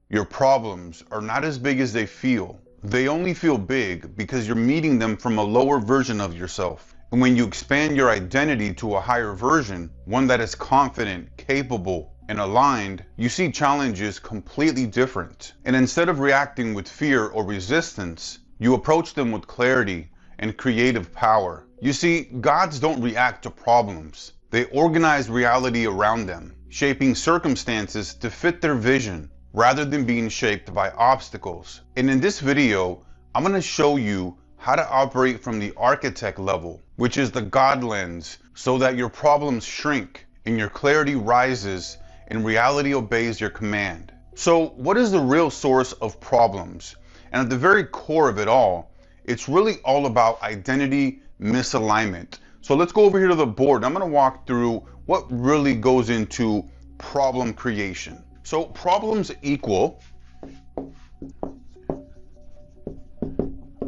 Your problems are not as big as they feel. They only feel big because you're meeting them from a lower version of yourself. And when you expand your identity to a higher version, one that is confident, capable, and aligned, you see challenges completely different. And instead of reacting with fear or resistance, you approach them with clarity and creative power. You see, gods don't react to problems. They organize reality around them, shaping circumstances to fit their vision rather than being shaped by obstacles. And in this video, I'm going to show you how to operate from the architect level, which is the God lens, so that your problems shrink and your clarity rises and reality obeys your command. So what is the real source of problems? And at the very core of it all, it's really all about identity misalignment. So let's go over here to the board. I'm going to walk through what really goes into problem creation. So problems equal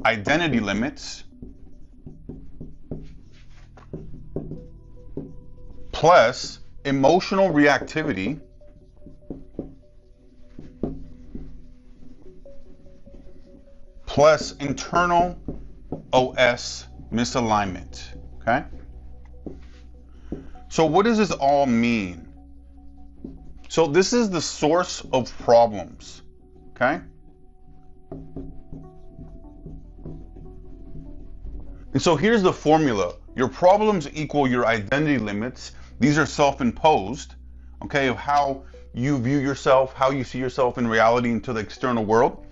identity limits plus emotional reactivity plus internal OS misalignment. Okay? So what does this all mean? So this is the source of problems, okay? And so here's the formula. Your problems equal your identity limits. These are self-imposed, okay, of how you view yourself, how you see yourself in reality into the external world,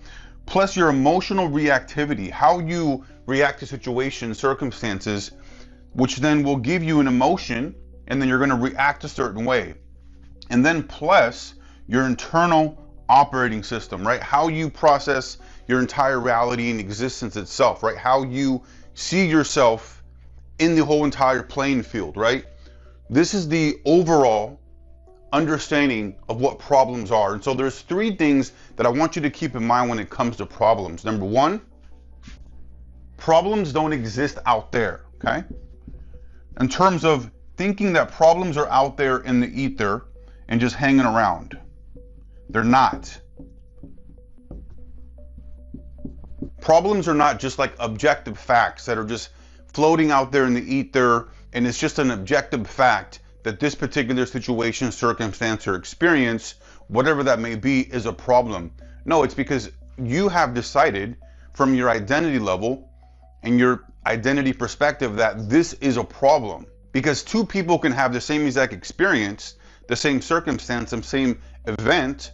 plus your emotional reactivity, how you react to situations, circumstances, which then will give you an emotion, and then you're going to react a certain way. And then plus your internal operating system, right? How you process your entire reality and existence itself, right? How you see yourself in the whole entire playing field, right? This is the overall understanding of what problems are. And so there's three things that I want you to keep in mind when it comes to problems. Number one, problems don't exist out there, okay? In terms of thinking that problems are out there in the ether and just hanging around. They're not. Problems are not just like objective facts that are just floating out there in the ether, and it's just an objective fact that this particular situation, circumstance, or experience, whatever that may be, is a problem. No, it's because you have decided from your identity level and your identity perspective that this is a problem. Because two people can have the same exact experience, the same circumstance, the same event,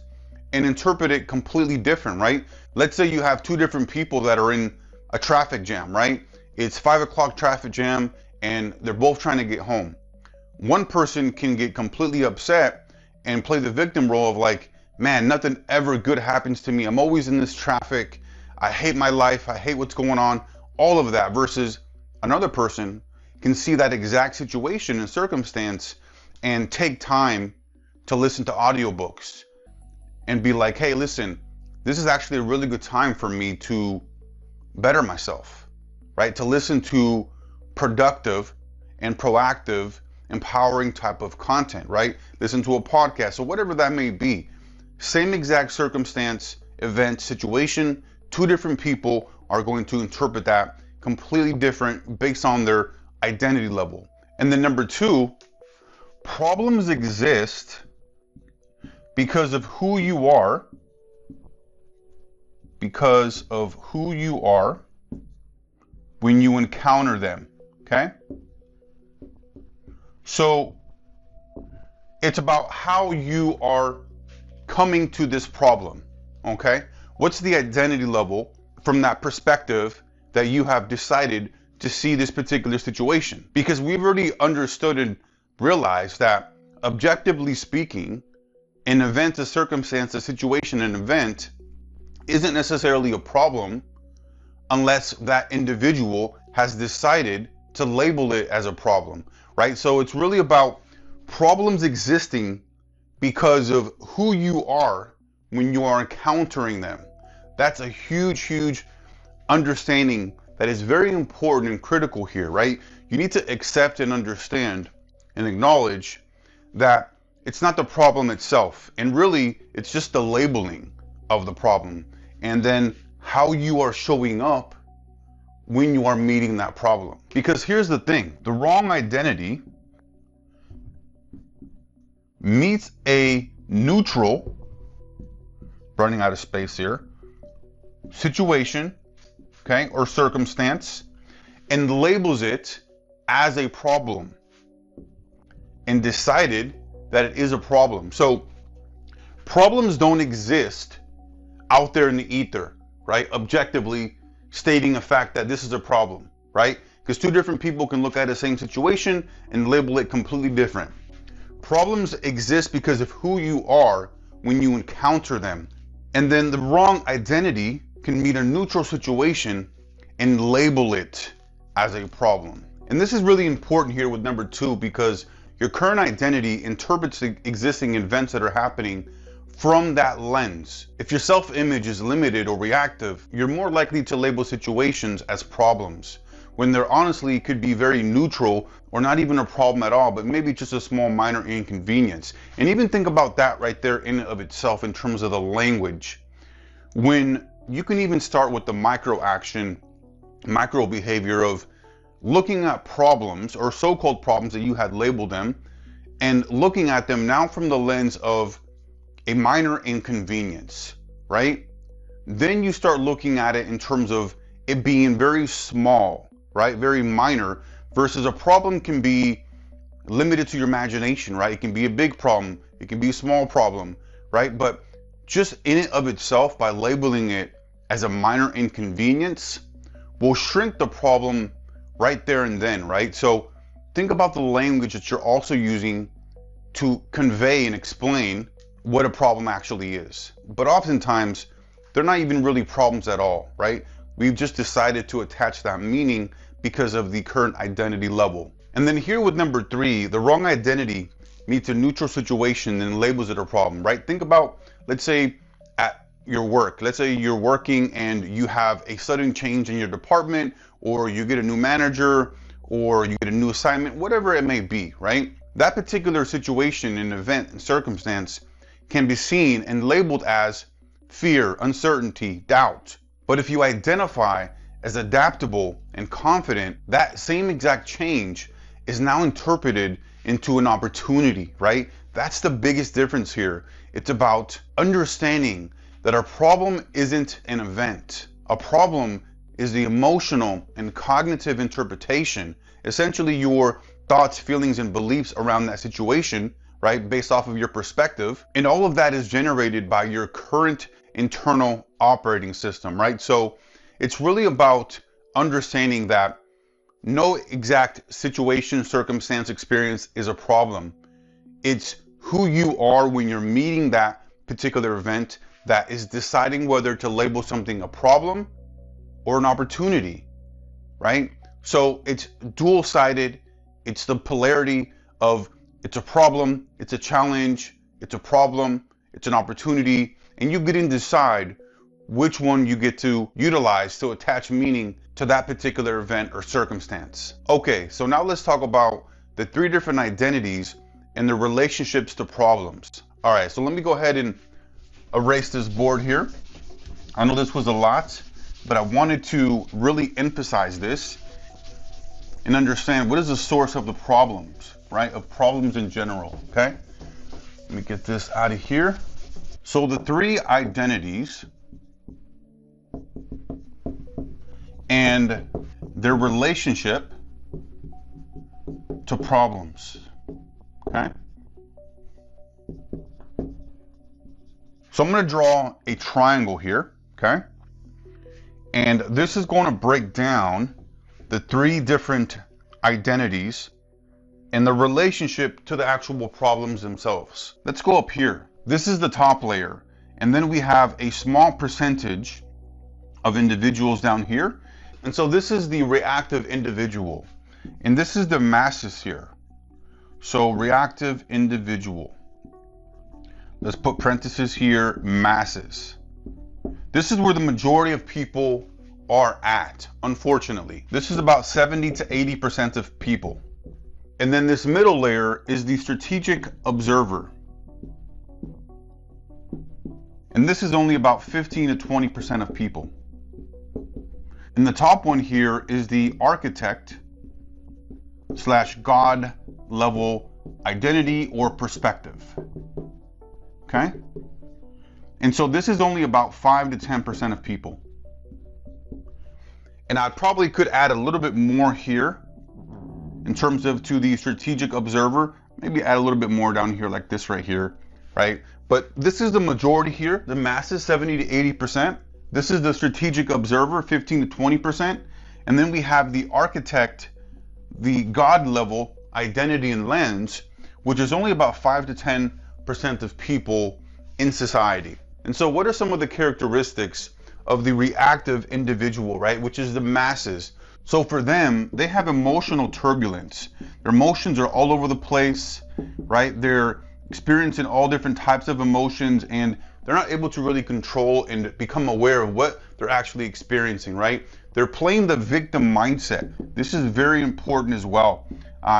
and interpret it completely different, right? Let's say you have two different people that are in a traffic jam, right? It's 5 o'clock traffic jam and they're both trying to get home. One person can get completely upset and play the victim role of like, man, nothing ever good happens to me. I'm always in this traffic. I hate my life. I hate what's going on. All of that, versus another person can see that exact situation and circumstance and take time to listen to audiobooks and be like, hey, listen, this is actually a really good time for me to better myself, right? To listen to productive and proactive, empowering type of content, right? Listen to a podcast or whatever that may be. Same exact circumstance, event, situation, two different people are going to interpret that completely different based on their identity level. And then number two, problems exist because of who you are, when you encounter them, okay? So it's about how you are coming to this problem, okay? What's the identity level from that perspective that you have decided to see this particular situation? Because we've already understood and realized that objectively speaking, an event, a circumstance, a situation, an event isn't necessarily a problem unless that individual has decided to label it as a problem, right? So it's really about problems existing because of who you are when you are encountering them. That's a huge, huge understanding that is very important and critical here, right? You need to accept and understand and acknowledge that it's not the problem itself, and really it's just the labeling, of the problem, and then how you are showing up when you are meeting that problem. Because here's the thing, the wrong identity meets a neutral, running out of space here, situation, okay, or circumstance, and labels it as a problem and decided that it is a problem. So problems don't exist out there in the ether, right? Objectively stating a fact that this is a problem, right? Because two different people can look at the same situation and label it completely different. Problems exist because of who you are when you encounter them. And then the wrong identity can meet a neutral situation and label it as a problem. And this is really important here with number 2, because your current identity interprets the existing events that are happening from that lens. If your self-image is limited or reactive, you're more likely to label situations as problems, when there honestly could be very neutral or not even a problem at all, but maybe just a small minor inconvenience. And even think about that right there in and of itself in terms of the language. When you can even start with the micro action, micro behavior of looking at problems or so-called problems that you had labeled them, and looking at them now from the lens of a minor inconvenience, right? Then you start looking at it in terms of it being very small, right? Very minor, versus a problem can be limited to your imagination, right? It can be a big problem, it can be a small problem, right? But just in and of itself, by labeling it as a minor inconvenience, will shrink the problem right there and then, right? So think about the language that you're also using to convey and explain what a problem actually is. But oftentimes, they're not even really problems at all, right? We've just decided to attach that meaning because of the current identity level. And then here with number 3, the wrong identity meets a neutral situation and labels it a problem, right? Think about, let's say at your work, let's say you're working and you have a sudden change in your department, or you get a new manager, or you get a new assignment, whatever it may be, right? That particular situation and event and circumstance can be seen and labeled as fear, uncertainty, doubt. But if you identify as adaptable and confident, that same exact change is now interpreted into an opportunity, right? That's the biggest difference here. It's about understanding that our problem isn't an event. A problem is the emotional and cognitive interpretation, essentially your thoughts, feelings, and beliefs around that situation, right, based off of your perspective. And all of that is generated by your current internal operating system, right? So it's really about understanding that no exact situation, circumstance, experience is a problem. It's who you are when you're meeting that particular event that is deciding whether to label something a problem or an opportunity, right? So it's dual-sided. It's the polarity of it's a problem, it's a challenge, it's a problem, it's an opportunity, and you get to decide which one you get to utilize to attach meaning to that particular event or circumstance. Okay, so now let's talk about the 3 different identities and their relationships to problems. All right, so let me go ahead and erase this board here. I know this was a lot, but I wanted to really emphasize this and understand what is the source of the problems, right? Of problems in general, okay? Let me get this out of here. So the 3 identities and their relationship to problems, okay? So I'm going to draw a triangle here, okay? And this is going to break down the 3 different identities and the relationship to the actual problems themselves. Let's go up here. This is the top layer. And then we have a small percentage of individuals down here. And so this is the reactive individual. And this is the masses here. So reactive individual. Let's put parentheses here, masses. This is where the majority of people are at, unfortunately. This is about 70 to 80% of people. And then this middle layer is the strategic observer. And this is only about 15 to 20% of people. And the top one here is the architect / God level identity or perspective. Okay? And so this is only about 5 to 10% of people. And I probably could add a little bit more here in terms of to the strategic observer, maybe add a little bit more down here like this right here, right? But this is the majority here, the masses 70 to 80%. This is the strategic observer, 15 to 20%. And then we have the architect, the God level identity and lens, which is only about 5 to 10% of people in society. And so what are some of the characteristics of the reactive individual, right? Which is the masses. So for them, they have emotional turbulence. Their emotions are all over the place, right? They're experiencing all different types of emotions, and they're not able to really control and become aware of what they're actually experiencing, right? They're playing the victim mindset. This is very important as well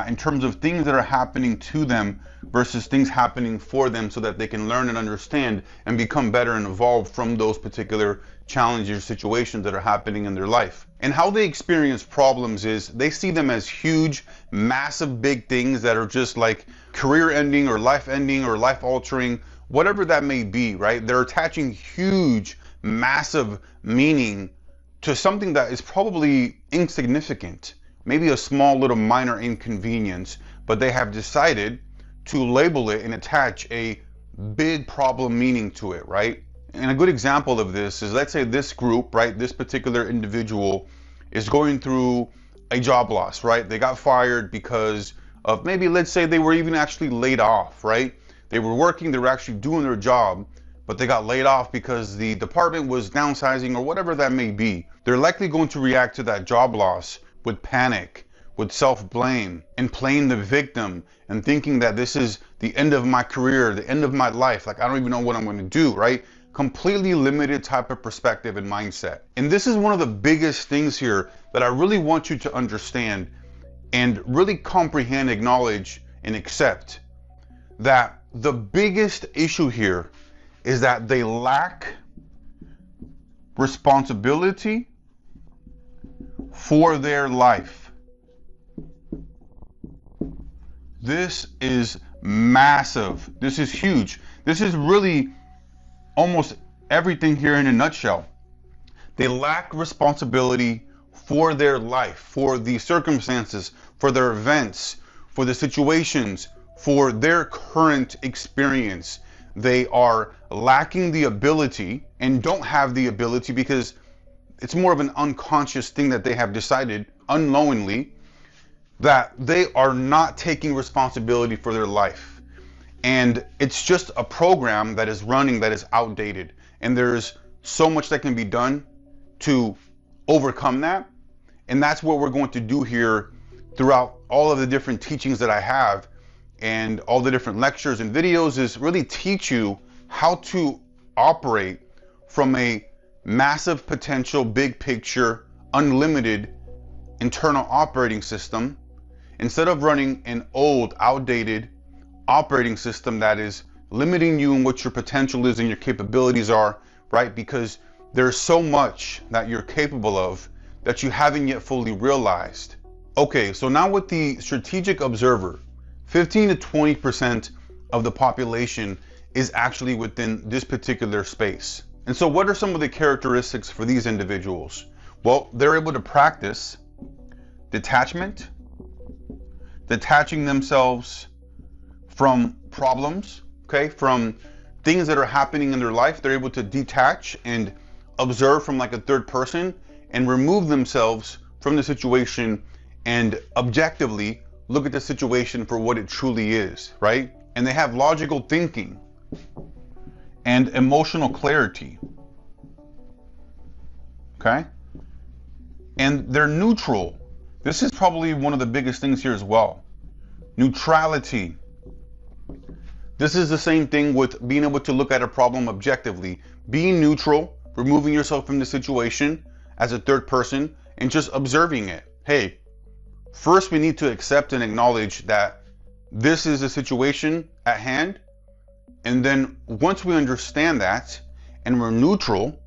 in terms of things that are happening to them versus things happening for them, so that they can learn and understand and become better and evolve from those particular challenges or situations that are happening in their life. And how they experience problems is they see them as huge, massive, big things that are just like career ending or life altering, whatever that may be, right? They're attaching huge, massive meaning to something that is probably insignificant, maybe a small little minor inconvenience, but they have decided to label it and attach a big problem meaning to it, right? And a good example of this is, let's say this group, right, this particular individual is going through a job loss, right? They got fired because of, maybe let's say they were even actually laid off, right? They were working, they were actually doing their job, but they got laid off because the department was downsizing or whatever that may be. They're likely going to react to that job loss with panic, with self-blame, and playing the victim and thinking that this is the end of my career, the end of my life. Like, I don't even know what I'm going to do, right? Completely limited type of perspective and mindset. And this is one of the biggest things here that I really want you to understand and really comprehend, acknowledge, and accept, that the biggest issue here is that they lack responsibility for their life. This is massive. This is huge. This is really almost everything here in a nutshell. They lack responsibility for their life, for the circumstances, for their events, for the situations, for their current experience. They are lacking the ability, and don't have the ability because it's more of an unconscious thing that they have decided unknowingly, that they are not taking responsibility for their life. And it's just a program that is running that is outdated. And there's so much that can be done to overcome that. And that's what we're going to do here throughout all of the different teachings that I have and all the different lectures and videos, is really teach you how to operate from a massive potential, big picture, unlimited internal operating system, instead of running an old, outdated operating system that is limiting you in what your potential is and your capabilities are, right? Because there's so much that you're capable of that you haven't yet fully realized. Okay, so now with the strategic observer, 15 to 20% of the population is actually within this particular space. And so what are some of the characteristics for these individuals? Well, they're able to practice detachment, detaching themselves from problems, okay, from things that are happening in their life. They're able to detach and observe from like a third person and remove themselves from the situation and objectively look at the situation for what it truly is, right? And they have logical thinking and emotional clarity, okay? And they're neutral. This is probably one of the biggest things here as well. Neutrality. This is the same thing with being able to look at a problem objectively. Being neutral, removing yourself from the situation as a third person and just observing it. Hey, first we need to accept and acknowledge that this is a situation at hand. And then once we understand that and we're neutral,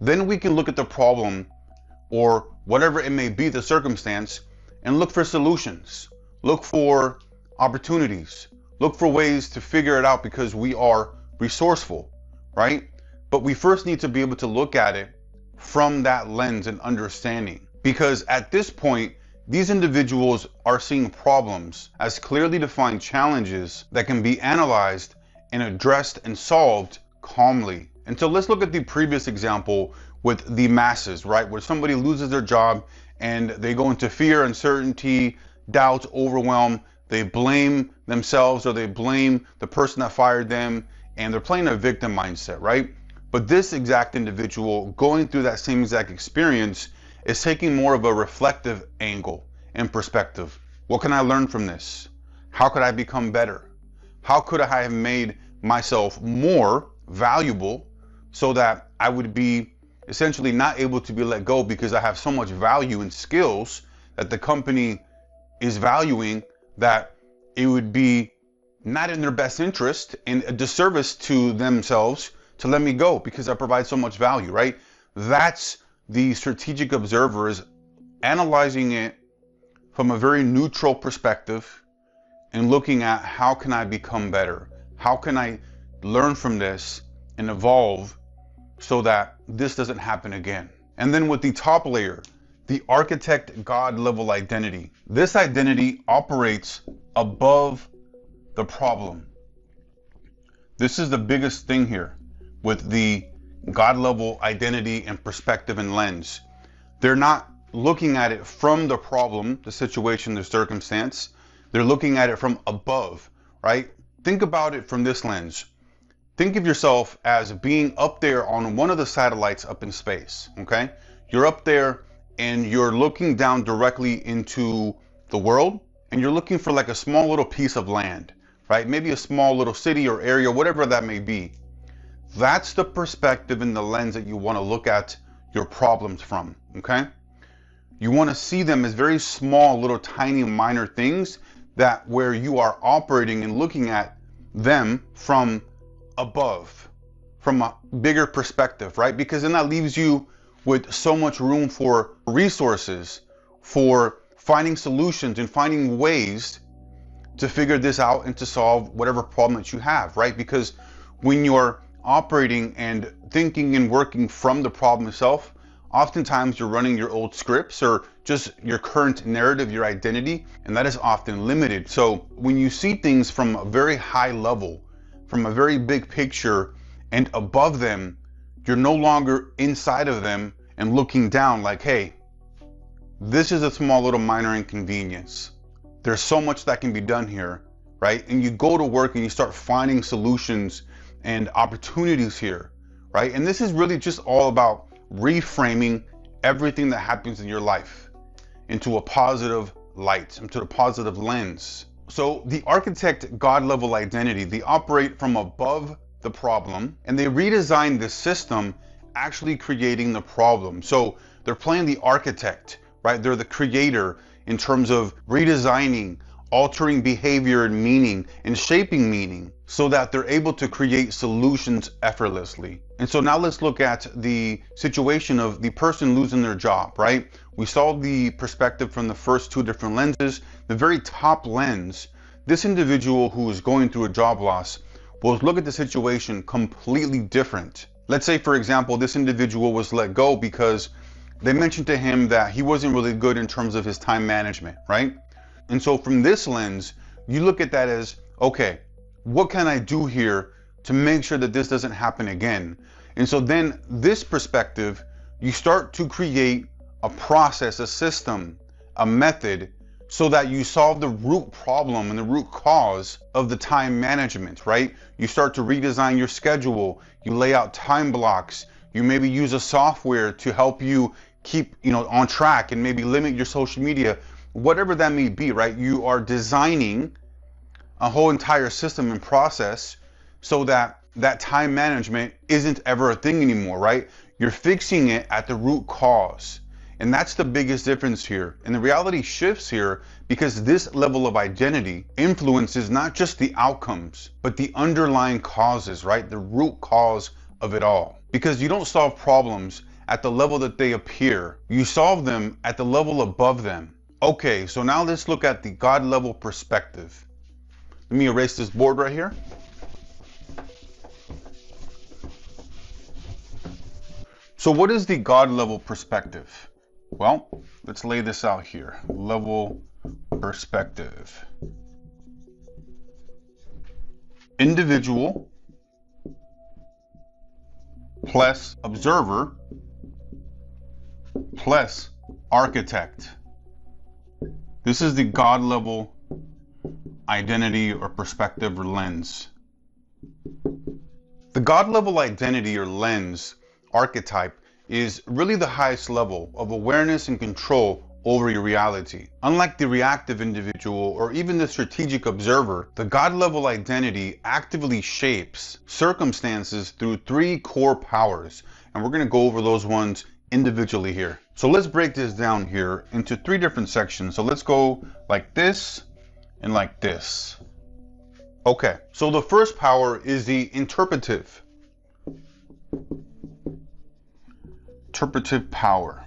then we can look at the problem or whatever it may be, the circumstance, and look for solutions, look for opportunities, look for ways to figure it out because we are resourceful, right? But we first need to be able to look at it from that lens and understanding, because at this point, these individuals are seeing problems as clearly defined challenges that can be analyzed and addressed and solved calmly. And so let's look at the previous example with the masses, right? Where somebody loses their job and they go into fear, uncertainty, doubt, overwhelm. They blame themselves or they blame the person that fired them, and they're playing a victim mindset, right? But this exact individual going through that same exact experience is taking more of a reflective angle and perspective. What can I learn from this? How could I become better? How could I have made myself more valuable so that I would be essentially not able to be let go because I have so much value and skills that the company is valuing, that it would be not in their best interest and a disservice to themselves to let me go because I provide so much value, right? That's the strategic observer, is analyzing it from a very neutral perspective and looking at how can I become better? How can I learn from this and evolve so that this doesn't happen again? And then with the top layer, the architect God level identity. This identity operates above the problem. This is the biggest thing here with the God level identity and perspective and lens. They're not looking at it from the problem, the situation, the circumstance. They're looking at it from above, right? Think about it from this lens. Think of yourself as being up there on one of the satellites up in space, okay? You're up there and you're looking down directly into the world, and you're looking for like a small little piece of land, right? Maybe a small little city or area, whatever that may be. That's the perspective and the lens that you want to look at your problems from, okay? You want to see them as very small, little tiny minor things, that where you are operating and looking at them from above, from a bigger perspective, right? Because then that leaves you with so much room for resources, for finding solutions and finding ways to figure this out and to solve whatever problem that you have, right? Because when you're operating and thinking and working from the problem itself, oftentimes you're running your old scripts or just your current narrative, your identity, and that is often limited. So when you see things from a very high level, from a very big picture and above them, you're no longer inside of them and looking down like, hey, this is a small little minor inconvenience. There's so much that can be done here, right? And you go to work and you start finding solutions and opportunities here, right? And this is really just all about reframing everything that happens in your life into a positive light, into a positive lens. So the architect God level identity, they operate from above the problem and they redesign the system, actually creating the problem. So they're playing the architect, right? They're the creator in terms of redesigning, altering behavior and meaning and shaping meaning so that they're able to create solutions effortlessly. And so now let's look at the situation of the person losing their job, right? We saw the perspective from the first two different lenses. The very top lens, this individual who is going through a job loss will look at the situation completely different. Let's say, for example, this individual was let go because they mentioned to him that he wasn't really good in terms of his time management, right? And so from this lens, you look at that as, okay, what can I do here to make sure that this doesn't happen again? And so then this perspective, you start to create a process, a system, a method, so that you solve the root problem and the root cause of the time management, right? You start to redesign your schedule, you lay out time blocks, you maybe use a software to help you keep, on track and maybe limit your social media, whatever that may be, right? You are designing a whole entire system and process so that that time management isn't ever a thing anymore, right? You're fixing it at the root cause. And that's the biggest difference here. And the reality shifts here because this level of identity influences not just the outcomes, but the underlying causes, right? The root cause of it all. Because you don't solve problems at the level that they appear. You solve them at the level above them. Okay, so now let's look at the God level perspective. Let me erase this board right here. So what is the God level perspective? Well, let's lay this out here. Level perspective. Individual plus observer plus architect. This is the God level identity or perspective or lens. The God level identity or lens archetype is really the highest level of awareness and control over your reality. Unlike the reactive individual or even the strategic observer, the God level identity actively shapes circumstances through three core powers, and we're going to go over those ones individually here. So let's break this down here into three different sections. So let's go like this and like this. Okay, so the first power is the interpretive power.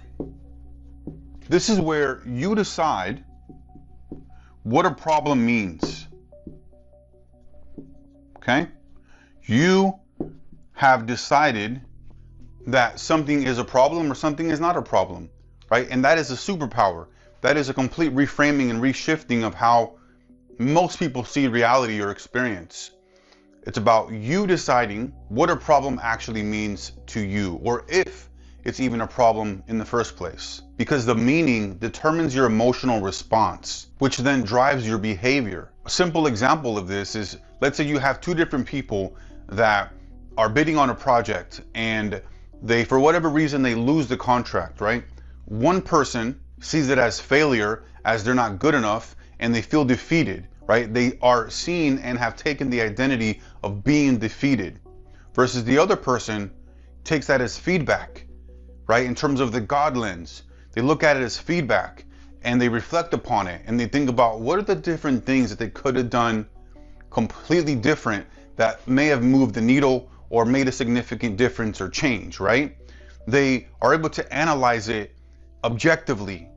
This is where you decide what a problem means. Okay? You have decided that something is a problem or something is not a problem, right? And that is a superpower. That is a complete reframing and reshifting of how most people see reality or experience. It's about you deciding what a problem actually means to you, or if it's even a problem in the first place. Because the meaning determines your emotional response, which then drives your behavior. A simple example of this is, let's say you have two different people that are bidding on a project and they, for whatever reason, they lose the contract, right? One person sees it as failure, as they're not good enough, and they feel defeated, right? They are seen and have taken the identity of being defeated, versus the other person takes that as feedback, right? In terms of the God lens, they look at it as feedback and they reflect upon it and they think about what are the different things that they could have done completely different that may have moved the needle or made a significant difference or change, right? They are able to analyze it objectively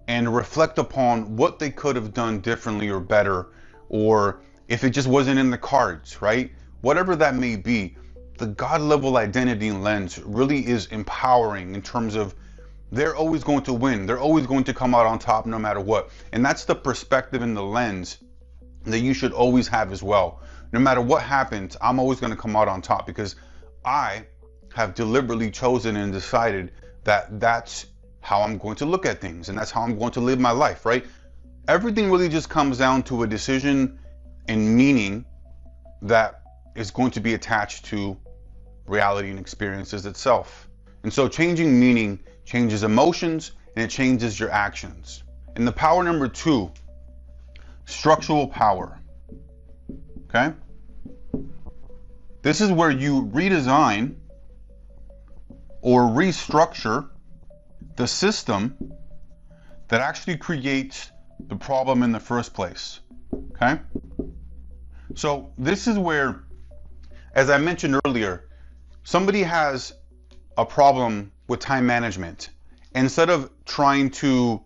and reflect upon what they could have done differently or better, or if it just wasn't in the cards, right? Whatever that may be, the God level identity and lens really is empowering in terms of they're always going to win. They're always going to come out on top no matter what. And that's the perspective and the lens that you should always have as well. No matter what happens, I'm always going to come out on top because I have deliberately chosen and decided that that's how I'm going to look at things and that's how I'm going to live my life, right? Everything really just comes down to a decision and meaning that is going to be attached to reality and experiences itself. And so changing meaning changes emotions and it changes your actions. And the power number two, structural power. Okay? This is where you redesign or restructure the system that actually creates the problem in the first place. Okay? So this is where, as I mentioned earlier, somebody has a problem with time management. Instead of trying to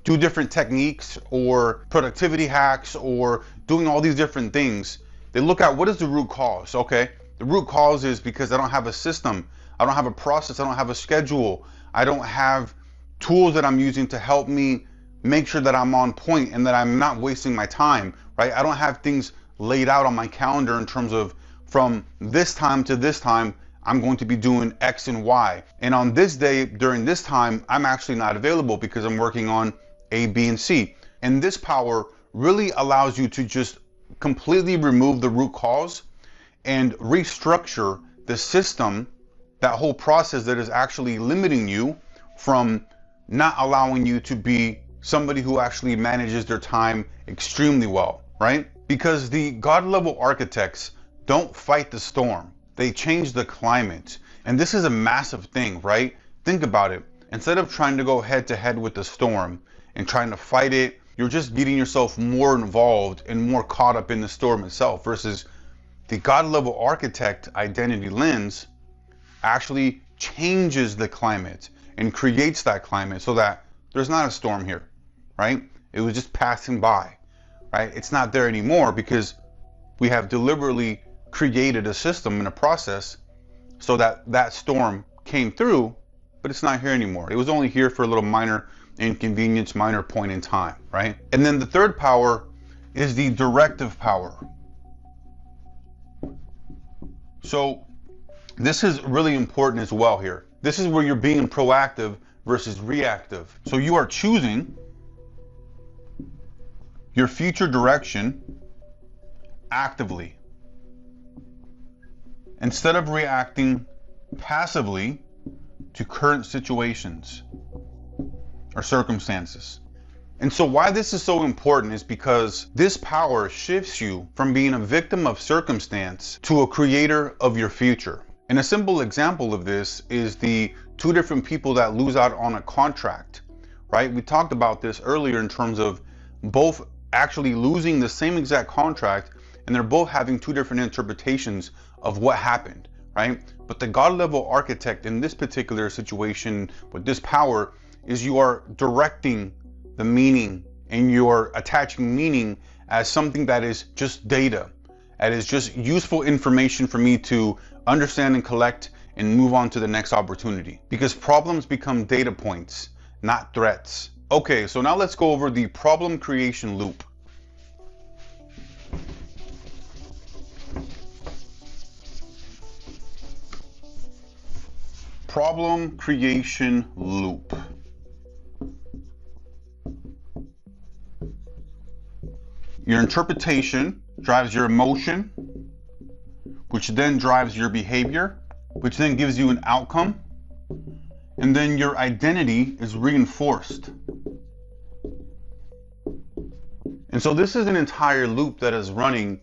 do different techniques or productivity hacks or doing all these different things, they look at what is the root cause. Okay, the root cause is because I don't have a system, I don't have a process, I don't have a schedule, I don't have tools that I'm using to help me make sure that I'm on point and that I'm not wasting my time, right? I don't have things laid out on my calendar in terms of from this time to this time I'm going to be doing X and Y, and on this day during this time I'm actually not available because I'm working on A, B, and C. And this power really allows you to just completely remove the root cause and restructure the system, that whole process that is actually limiting you from not allowing you to be somebody who actually manages their time extremely well, right? Because the God level architects don't fight the storm. They change the climate. And this is a massive thing, right? Think about it. Instead of trying to go head to head with the storm and trying to fight it, you're just getting yourself more involved and more caught up in the storm itself, versus the God level architect identity lens actually changes the climate and creates that climate so that there's not a storm here, right? It was just passing by, right? It's not there anymore because we have deliberately created a system and a process so that that storm came through, but it's not here anymore. It was only here for a little minor inconvenience, minor point in time, right? And then the third power is the directive power. So this is really important as well here. This is where you're being proactive versus reactive. So you are choosing your future direction actively instead of reacting passively to current situations or circumstances. And so why this is so important is because this power shifts you from being a victim of circumstance to a creator of your future. And a simple example of this is the two different people that lose out on a contract, right? We talked about this earlier in terms of both actually losing the same exact contract, and they're both having two different interpretations of what happened, right? But the God level architect in this particular situation with this power is you are directing the meaning and you're attaching meaning as something that is just data, that is just useful information for me to understand and collect and move on to the next opportunity, because problems become data points, not threats. Okay, so now let's go over the problem creation loop. Problem creation loop. Your interpretation drives your emotion, which then drives your behavior, which then gives you an outcome, and then your identity is reinforced. And so this is an entire loop that is running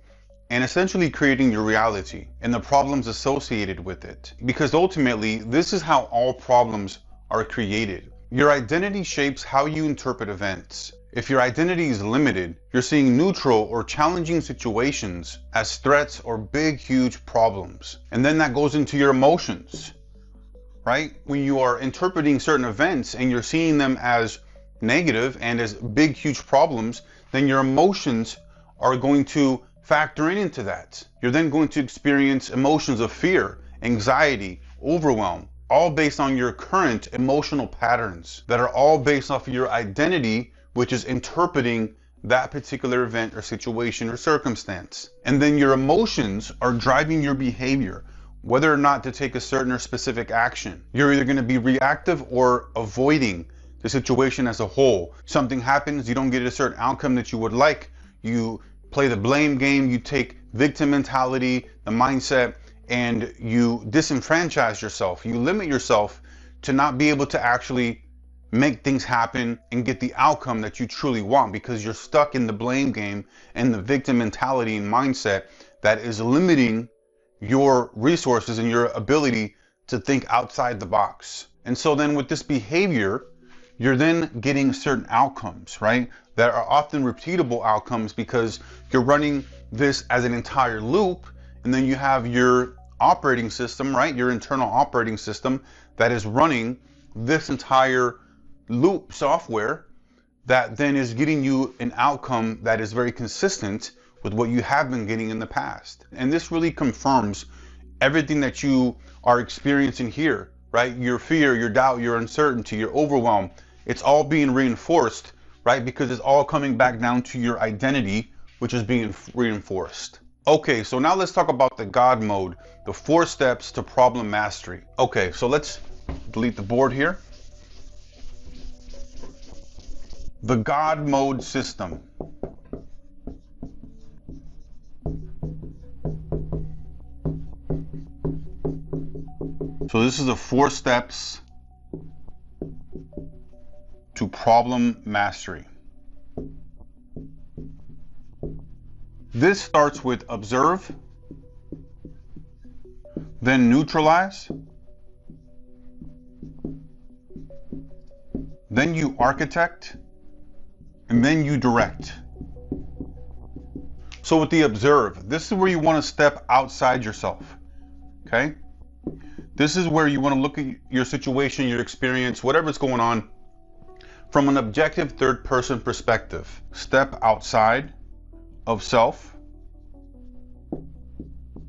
and essentially creating your reality and the problems associated with it. Because ultimately, this is how all problems are created. Your identity shapes how you interpret events. If your identity is limited, you're seeing neutral or challenging situations as threats or big, huge problems. And then that goes into your emotions, right? When you are interpreting certain events and you're seeing them as negative and as big, huge problems, then your emotions are going to factor into that. You're then going to experience emotions of fear, anxiety, overwhelm, all based on your current emotional patterns that are all based off of your identity, which is interpreting that particular event or situation or circumstance. And then your emotions are driving your behavior, whether or not to take a certain or specific action. You're either going to be reactive or avoiding the situation as a whole. Something happens, you don't get a certain outcome that you would like, you play the blame game, you take victim mentality, the mindset, and you disenfranchise yourself. You limit yourself to not be able to actually make things happen and get the outcome that you truly want, because you're stuck in the blame game and the victim mentality and mindset that is limiting your resources and your ability to think outside the box. And so then with this behavior, you're then getting certain outcomes, right? That are often repeatable outcomes because you're running this as an entire loop, and then you have your operating system, right? Your internal operating system that is running this entire loop software that then is getting you an outcome that is very consistent with what you have been getting in the past. And this really confirms everything that you are experiencing here, right? Your fear, your doubt, your uncertainty, your overwhelm, it's all being reinforced, right? Because it's all coming back down to your identity, which is being reinforced. Okay, so now let's talk about the God mode, the 4 steps to problem mastery. Okay, so let's delete the board here. The God mode system. So this is the 4 steps to problem mastery. This starts with observe, then neutralize, then you architect, and then you direct. So with the observe, this is where you want to step outside yourself, okay? This is where you want to look at your situation, your experience, whatever's going on from an objective third person perspective. Step outside of self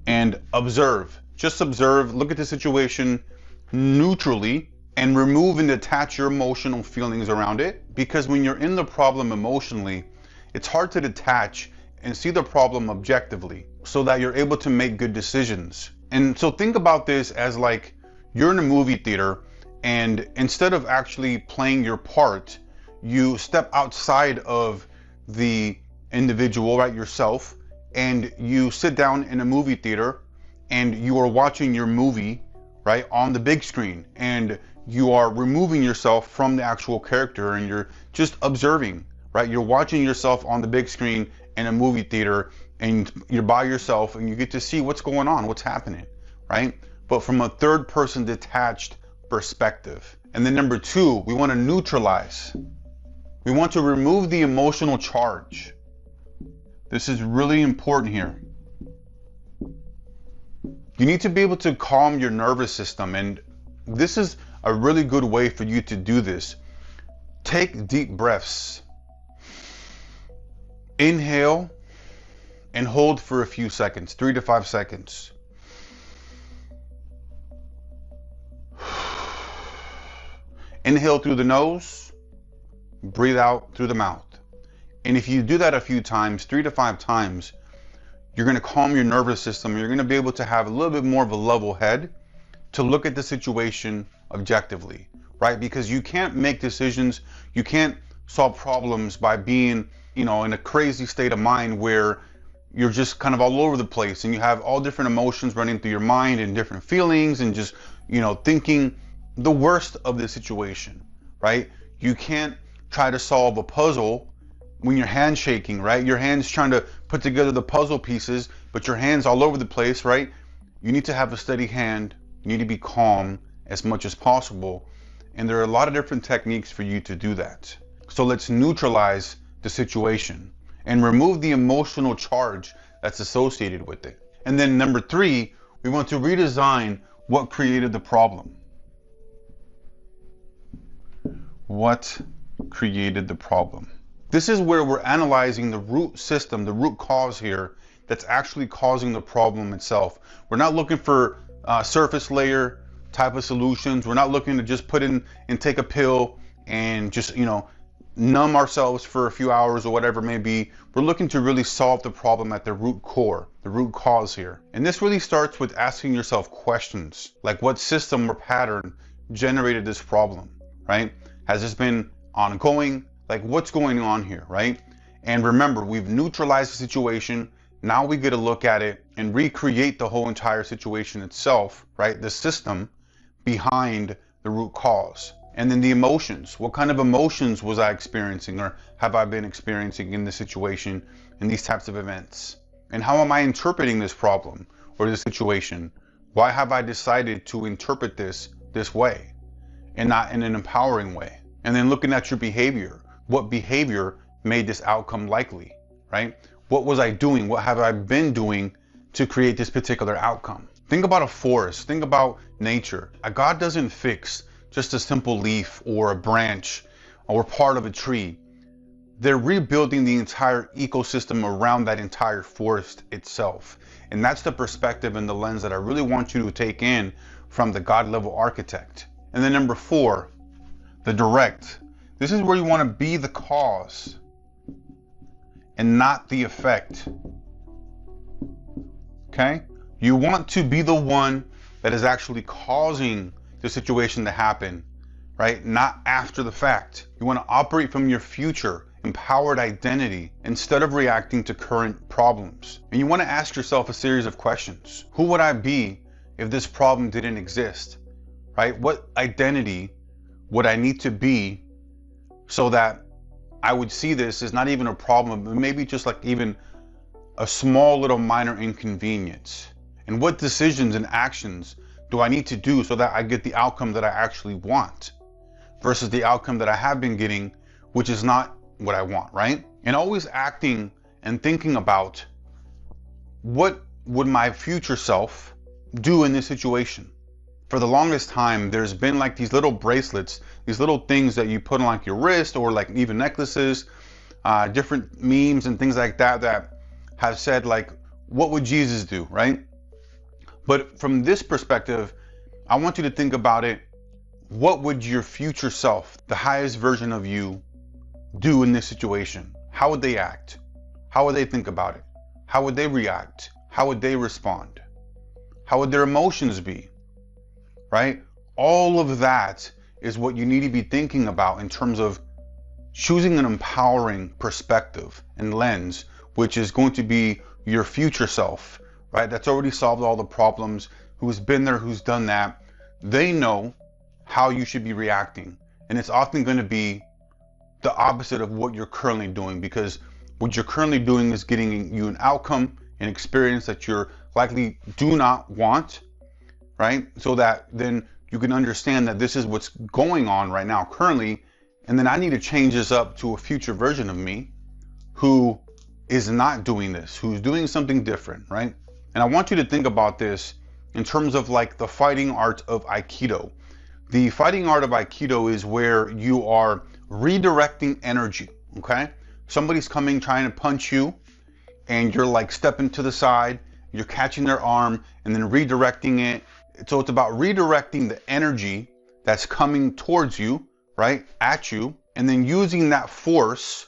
and observe. Just observe, look at the situation neutrally, and remove and detach your emotional feelings around it. Because when you're in the problem emotionally, it's hard to detach and see the problem objectively so that you're able to make good decisions. And so think about this as like you're in a movie theater, and instead of actually playing your part, you step outside of the individual, right, yourself, and you sit down in a movie theater and you are watching your movie, right, on the big screen, and you are removing yourself from the actual character and you're just observing, right? You're watching yourself on the big screen in a movie theater, and you're by yourself and you get to see what's going on, what's happening, right? But from a third person detached perspective. And then number two, we want to neutralize. We want to remove the emotional charge. This is really important here. You need to be able to calm your nervous system, and this is a really good way for you to do this. Take deep breaths. Inhale and hold for a few seconds, 3 to 5 seconds. Inhale through the nose, breathe out through the mouth. And if you do that a few times, 3 to 5 times, you're going to calm your nervous system. You're going to be able to have a little bit more of a level head to look at the situation objectively, right? Because you can't make decisions, you can't solve problems by being, in a crazy state of mind where you're just kind of all over the place and you have all different emotions running through your mind and different feelings and just, thinking the worst of the situation, right? You can't try to solve a puzzle when your hand's shaking, right? Your hand's trying to put together the puzzle pieces, but your hand's all over the place, right? You need to have a steady hand. You need to be calm as much as possible. And there are a lot of different techniques for you to do that. So let's neutralize the situation and remove the emotional charge that's associated with it. And then number three, we want to redesign what created the problem. What created the problem? This is where we're analyzing the root system, the root cause here that's actually causing the problem itself. We're not looking for surface layer type of solutions. We're not looking to just put in and take a pill and just, numb ourselves for a few hours or whatever it may be. We're looking to really solve the problem at the root core, the root cause here. And this really starts with asking yourself questions like what system or pattern generated this problem, right? Has this been ongoing? Like what's going on here, right? And remember, we've neutralized the situation. Now we get to look at it and recreate the whole entire situation itself, right? The system behind the root cause. And then the emotions. What kind of emotions was I experiencing or have I been experiencing in this situation, in these types of events? And how am I interpreting this problem or this situation? Why have I decided to interpret this way and not in an empowering way? And then looking at your behavior. What behavior made this outcome likely, right? What was I doing? What have I been doing to create this particular outcome? Think about a forest. Think about nature. God doesn't fix just a simple leaf or a branch or part of a tree. They're rebuilding the entire ecosystem around that entire forest itself. And that's the perspective and the lens that I really want you to take in from the God level architect. And then number four, the direct. This is where you want to be the cause and not the effect. Okay? You want to be the one that is actually causing the situation to happen, right? Not after the fact. You want to operate from your future, empowered identity, instead of reacting to current problems. And you want to ask yourself a series of questions. Who would I be if this problem didn't exist, right? What identity would I need to be so that I would see this as not even a problem, but maybe just like even a small little minor inconvenience? And what decisions and actions do I need to do so that I get the outcome that I actually want versus the outcome that I have been getting, which is not what I want, right? And always acting and thinking about what would my future self do in this situation? For the longest time, there's been like these little bracelets, these little things that you put on like your wrist, or like even necklaces, different memes and things like that that have said like, what would Jesus do, right? But from this perspective, I want you to think about it. What would your future self, the highest version of you, do in this situation? How would they act? How would they think about it? How would they react? How would they respond? How would their emotions be? Right? All of that is what you need to be thinking about in terms of choosing an empowering perspective and lens, which is going to be your future self, right? That's already solved all the problems, who's been there, who's done that. They know how you should be reacting. And it's often going to be the opposite of what you're currently doing, because what you're currently doing is getting you an outcome, an experience that you're likely do not want, right? So that then you can understand that this is what's going on right now currently, and then I need to change this up to a future version of me who is not doing this, who's doing something different, right? And I want you to think about this in terms of like the fighting art of Aikido. The fighting art of Aikido is where you are redirecting energy, okay? Somebody's coming trying to punch you, and you're like stepping to the side, you're catching their arm and then redirecting it. So it's about redirecting the energy that's coming towards you, right, at you, and then using that force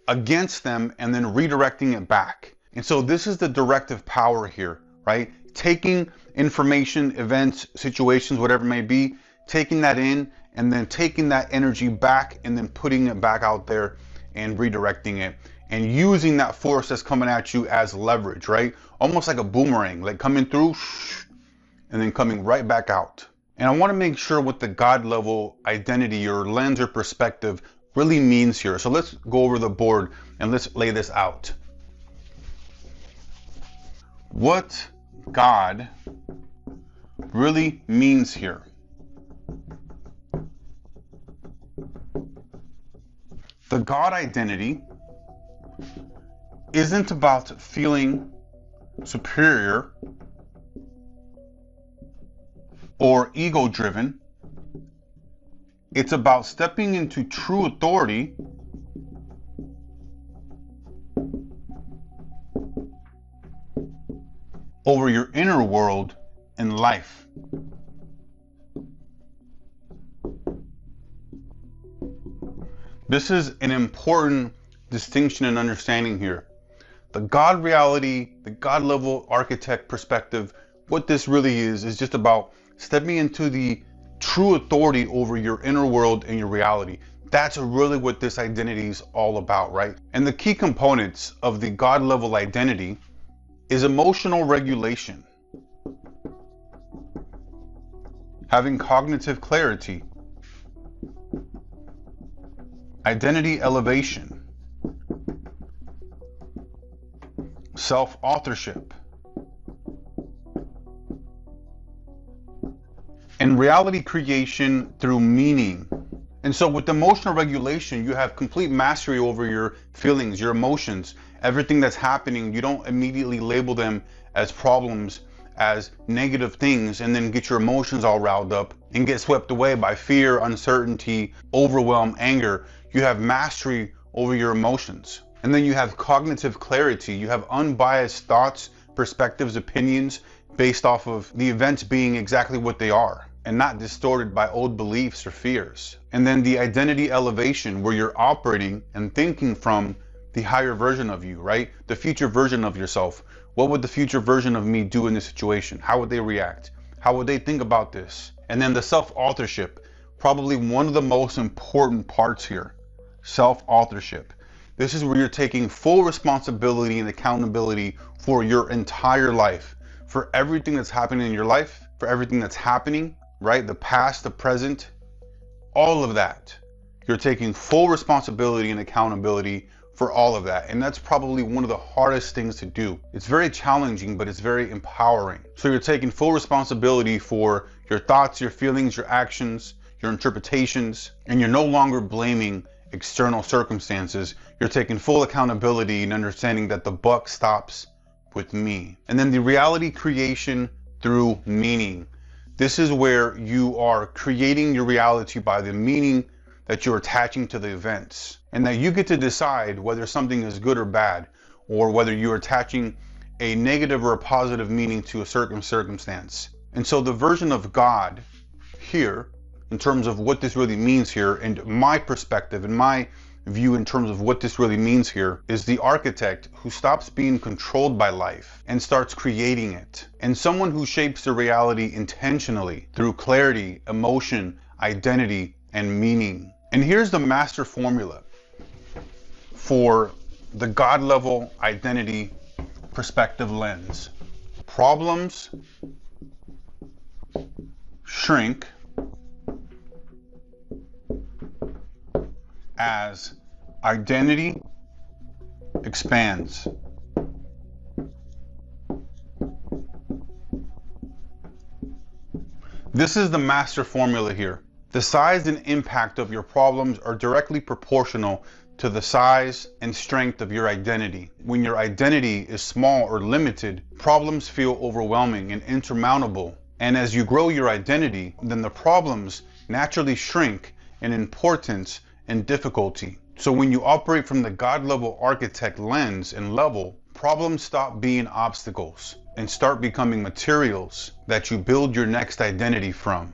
against them and then redirecting it back. And so this is the directive power here, right? Taking information, events, situations, whatever it may be, taking that in and then taking that energy back and then putting it back out there and redirecting it and using that force that's coming at you as leverage, right? Almost like a boomerang, like coming through and then coming right back out. And I want to make sure what the God level identity or lens or perspective really means here. So let's go over the board and let's lay this out. What God really means here. The God identity isn't about feeling superior or ego driven. It's about stepping into true authority over your inner world and life. This is an important distinction and understanding here. The God reality, the God level architect perspective, what this really is just about stepping into the true authority over your inner world and your reality. That's really what this identity is all about, right? And the key components of the God level identity is emotional regulation, having cognitive clarity, identity elevation, self-authorship, and reality creation through meaning. And so with emotional regulation, you have complete mastery over your feelings, your emotions, everything that's happening. You don't immediately label them as problems, as negative things, and then get your emotions all riled up and get swept away by fear, uncertainty, overwhelm, anger. You have mastery over your emotions. And then you have cognitive clarity. You have unbiased thoughts, perspectives, opinions based off of the events being exactly what they are and not distorted by old beliefs or fears. And then the identity elevation, where you're operating and thinking from the higher version of you, right? The future version of yourself. What would the future version of me do in this situation? How would they react? How would they think about this? And then the self-authorship, probably one of the most important parts here. Self-authorship. This is where you're taking full responsibility and accountability for your entire life, for everything that's happening in your life, for everything that's happening, right? The past, the present, all of that. You're taking full responsibility and accountability for all of that. And that's probably one of the hardest things to do. It's very challenging, but it's very empowering. So you're taking full responsibility for your thoughts, your feelings, your actions, your interpretations, and you're no longer blaming external circumstances. You're taking full accountability and understanding that the buck stops with me. And then the reality creation through meaning. This is where you are creating your reality by the meaning that you're attaching to the events, and that you get to decide whether something is good or bad, or whether you're attaching a negative or a positive meaning to a certain circumstance. And so the version of God here, in terms of what this really means here, and my perspective and my view in terms of what this really means here, is the architect who stops being controlled by life and starts creating it, and someone who shapes the reality intentionally through clarity, emotion, identity, and meaning. And here's the master formula for the God level identity perspective lens. Problems shrink as identity expands. This is the master formula here. The size and impact of your problems are directly proportional to the size and strength of your identity. When your identity is small or limited, problems feel overwhelming and insurmountable. And as you grow your identity, then the problems naturally shrink in importance and difficulty. So when you operate from the God level architect lens and level, problems stop being obstacles and start becoming materials that you build your next identity from.